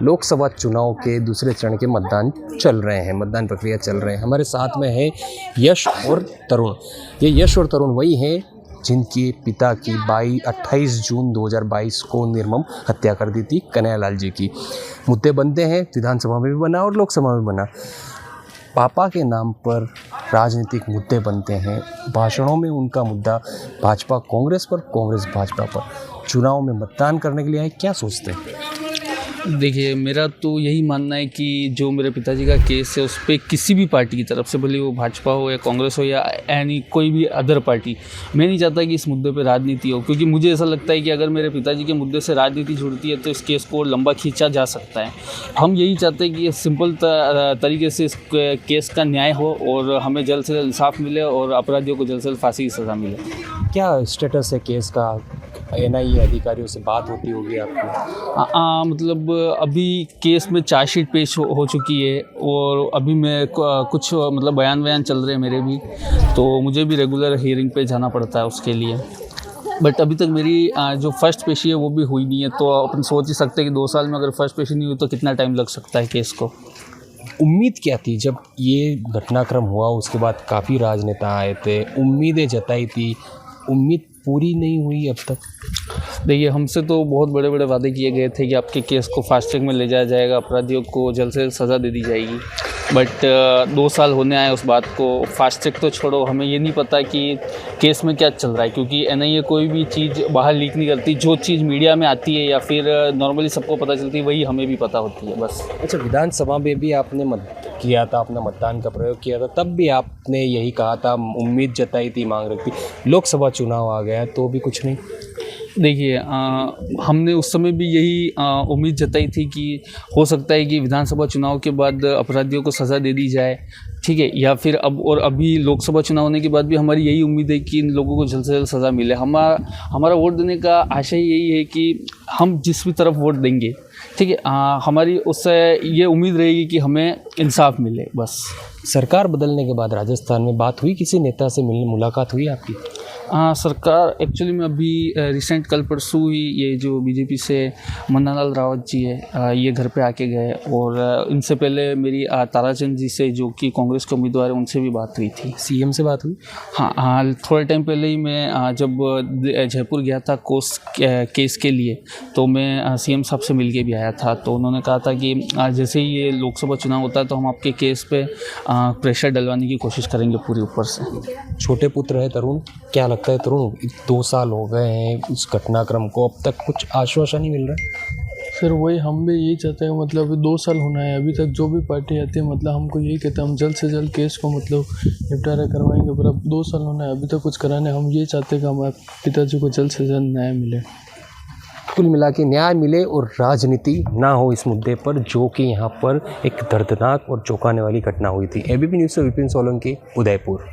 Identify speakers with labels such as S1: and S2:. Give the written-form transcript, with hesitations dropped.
S1: लोकसभा चुनाव के दूसरे चरण के मतदान चल रहे हैं, मतदान प्रक्रिया चल रहे हैं। हमारे साथ में है यश और तरुण। ये यश और तरुण वही हैं जिनके पिता की 28 जून 2022 को निर्मम हत्या कर दी थी कन्हैयालाल जी की। मुद्दे बनते हैं, विधानसभा में भी बना और लोकसभा में बना। पापा के नाम पर राजनीतिक मुद्दे बनते हैं। भाषणों में उनका मुद्दा भाजपा कांग्रेस पर, कांग्रेस भाजपा पर। चुनाव में मतदान करने के लिए आए, क्या सोचते हैं?
S2: देखिए, मेरा तो यही मानना है कि जो मेरे पिताजी का केस है उस पर किसी भी पार्टी की तरफ से, भले वो भाजपा हो या कांग्रेस हो या एनी कोई भी अदर पार्टी, मैं नहीं चाहता कि इस मुद्दे पे राजनीति हो, क्योंकि मुझे ऐसा लगता है कि अगर मेरे पिताजी के मुद्दे से राजनीति जुड़ती है तो इस केस को लंबा खींचा जा सकता है। हम यही चाहते हैं कि सिंपल तरीके से इस केस का न्याय हो और हमें जल्द से जल्द इंसाफ मिले और अपराधियों को जल्द से जल्द फांसी की सज़ा मिले।
S1: क्या स्टेटस है केस का? एनआईए अधिकारियों से बात होती होगी आपकी?
S2: मतलब अभी केस में चार्जशीट पेश हो चुकी है और अभी मैं कुछ मतलब बयान चल रहे हैं मेरे भी, तो मुझे भी रेगुलर हियरिंग पे जाना पड़ता है उसके लिए। बट अभी तक मेरी जो फर्स्ट पेशी है वो भी हुई नहीं है, तो अपन सोच ही सकते हैं कि 2 साल में अगर फर्स्ट पेशी नहीं हुई तो कितना टाइम लग सकता है केस को।
S1: उम्मीद क्या थी जब ये घटनाक्रम हुआ? उसके बाद काफ़ी राजनेता आए थे, उम्मीदें जताई थी, उम्मीद पूरी नहीं हुई अब तक।
S2: देखिए, हमसे तो बहुत बड़े बड़े वादे किए गए थे कि आपके केस को फास्ट ट्रैक में ले जाया जाएगा, अपराधियों को जल्द से जल्द सज़ा दे दी जाएगी। बट 2 साल होने आए उस बात को। फास्ट ट्रैक तो छोड़ो, हमें ये नहीं पता कि केस में क्या चल रहा है, क्योंकि एनआईए कोई भी चीज़ बाहर लीक नहीं करती। जो चीज़ मीडिया में आती है या फिर नॉर्मली सबको पता चलती है वही हमें भी पता होती है बस।
S1: अच्छा, विधानसभा में भी आपने किया था, अपना मतदान का प्रयोग किया था, तब भी आपने यही कहा था, उम्मीद जताई थी, मांग रखी। लोकसभा चुनाव आ गया तो भी कुछ नहीं।
S2: देखिए, हमने उस समय भी यही उम्मीद जताई थी कि हो सकता है कि विधानसभा चुनाव के बाद अपराधियों को सज़ा दे दी जाए, ठीक है, या फिर अभी लोकसभा चुनाव होने के बाद भी हमारी यही उम्मीद है कि इन लोगों को जल्द से जल्द सज़ा मिले। हमारा वोट देने का आशय यही है कि हम जिस भी तरफ वोट देंगे, ठीक है, हमारी उससे ये उम्मीद रहेगी कि हमें इंसाफ मिले बस।
S1: सरकार बदलने के बाद राजस्थान में बात हुई, किसी नेता से मिलने मुलाकात हुई आपकी?
S2: सरकार एक्चुअली में अभी रिसेंट कल परसों ही ये जो बीजेपी से मन्नालाल रावत जी है, ये घर पे आके गए, और इनसे पहले मेरी ताराचंद जी से जो कि कांग्रेस के उम्मीदवार हैं उनसे भी बात हुई थी।
S1: सीएम से बात हुई?
S2: हाँ, थोड़े टाइम पहले ही मैं जब जयपुर गया था केस के लिए, तो मैं सीएम साहब से मिल के भी आया था। तो उन्होंने कहा था कि जैसे ही ये लोकसभा चुनाव होता है तो हम आपके केस पे प्रेशर डलवाने की कोशिश करेंगे पूरी ऊपर से।
S1: छोटे पुत्र है तरुण, क्या लगता है तरुण, 2 साल हो गए हैं इस घटनाक्रम को, अब तक कुछ आश्वासन नहीं मिल रहा?
S3: सर वही हम भी यही चाहते हैं, मतलब 2 साल होना है अभी तक। जो भी पार्टी आती है मतलब हमको यही कहते हैं हम जल्द से जल्द केस को मतलब निपटारा करवाएंगे, पर अब 2 साल होना है अभी तक कुछ कराने। हम ये चाहते हैं कि हमारे पिताजी को जल्द से जल्द न्याय मिले।
S1: कुल मिला के न्याय मिले और राजनीति ना हो इस मुद्दे पर, जो कि यहाँ पर एक दर्दनाक और चौंकाने वाली घटना हुई थी। एबीपी न्यूज़ से विपिन सोलंकी, उदयपुर।